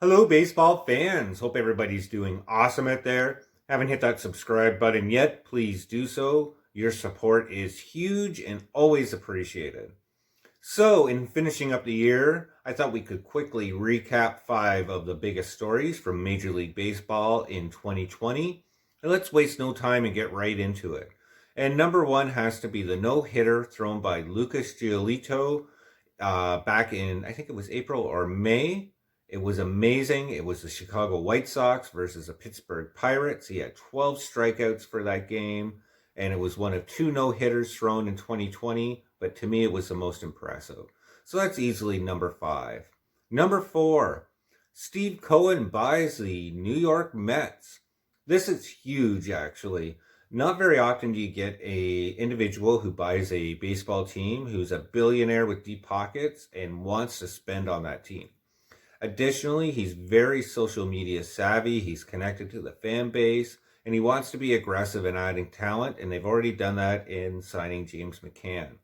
Hello, baseball fans. Hope everybody's doing awesome out there. Haven't hit that subscribe button yet? Please do so. Your support is huge and always appreciated. So, in finishing up the year, I thought we could quickly recap 5 of the biggest stories from Major League Baseball in 2020. And let's waste no time and get right into it. And number 1 has to be the no-hitter thrown by Lucas Giolito back in, I think it was April or May. It was amazing. It was the Chicago White Sox versus the Pittsburgh Pirates. He had 12 strikeouts for that game, and it was one of 2 no-hitters thrown in 2020, but to me it was the most impressive. So that's easily number 5. Number 4, Steve Cohen buys the New York Mets. This is huge, actually. Not very often do you get a individual who buys a baseball team who's a billionaire with deep pockets and wants to spend on that team. Additionally, he's very social media savvy. He's connected to the fan base, and he wants to be aggressive in adding talent, and they've already done that in signing James McCann.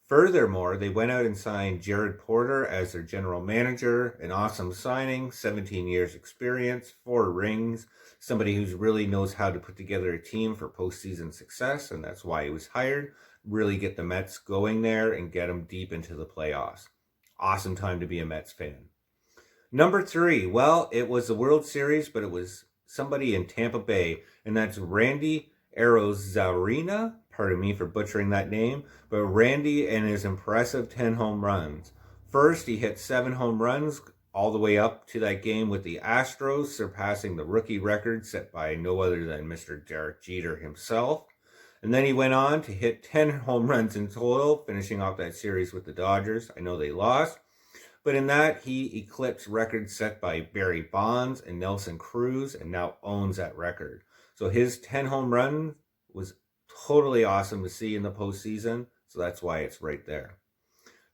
Furthermore, they went out and signed Jared Porter as their general manager, an awesome signing, 17 years experience, 4 rings, somebody who really knows how to put together a team for postseason success, and that's why he was hired. Really get the Mets going there and get them deep into the playoffs. Awesome time to be a Mets fan. Number 3, well, it was the World Series, but it was somebody in Tampa Bay, and that's Randy Arozarena. Pardon me for butchering that name, but Randy and his impressive 10 home runs. First, he hit 7 home runs all the way up to that game with the Astros, surpassing the rookie record set by no other than Mr. Derek Jeter himself. And then he went on to hit 10 home runs in total, finishing off that series with the Dodgers. I know they lost. But in that, he eclipsed records set by Barry Bonds and Nelson Cruz and now owns that record. So his 10 home run was totally awesome to see in the postseason. So that's why it's right there.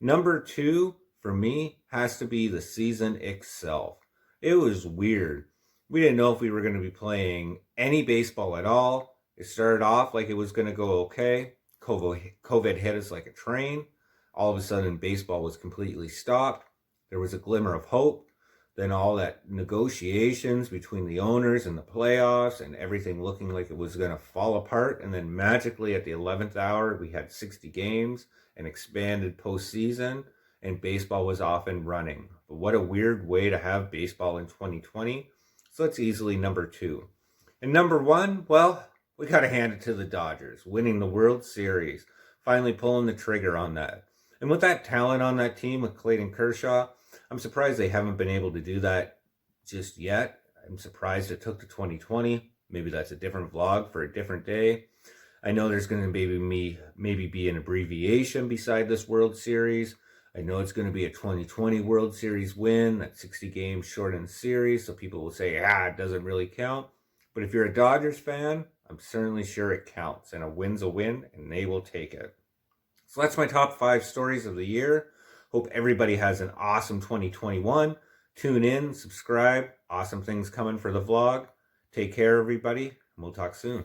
Number 2, for me, has to be the season itself. It was weird. We didn't know if we were going to be playing any baseball at all. It started off like it was going to go okay. COVID hit us like a train. All of a sudden, baseball was completely stopped. There was a glimmer of hope. Then all that negotiations between the owners and the playoffs and everything looking like it was going to fall apart. And then magically at the 11th hour, we had 60 games, an expanded postseason, and baseball was off and running. But what a weird way to have baseball in 2020. So that's easily number 2. And number 1, well, we got to hand it to the Dodgers, winning the World Series, finally pulling the trigger on that. And with that talent on that team with Clayton Kershaw, I'm surprised they haven't been able to do that just yet. I'm surprised it took to 2020. Maybe that's a different vlog for a different day. I know there's going to maybe be an abbreviation beside this World Series. I know it's going to be a 2020 World Series win, that 60 game shortened series, so people will say, it doesn't really count. But if you're a Dodgers fan, I'm certainly sure it counts, and a win's a win, and they will take it. So that's my top 5 stories of the year. Hope everybody has an awesome 2021. Tune in, subscribe. Awesome things coming for the vlog. Take care, everybody, and we'll talk soon.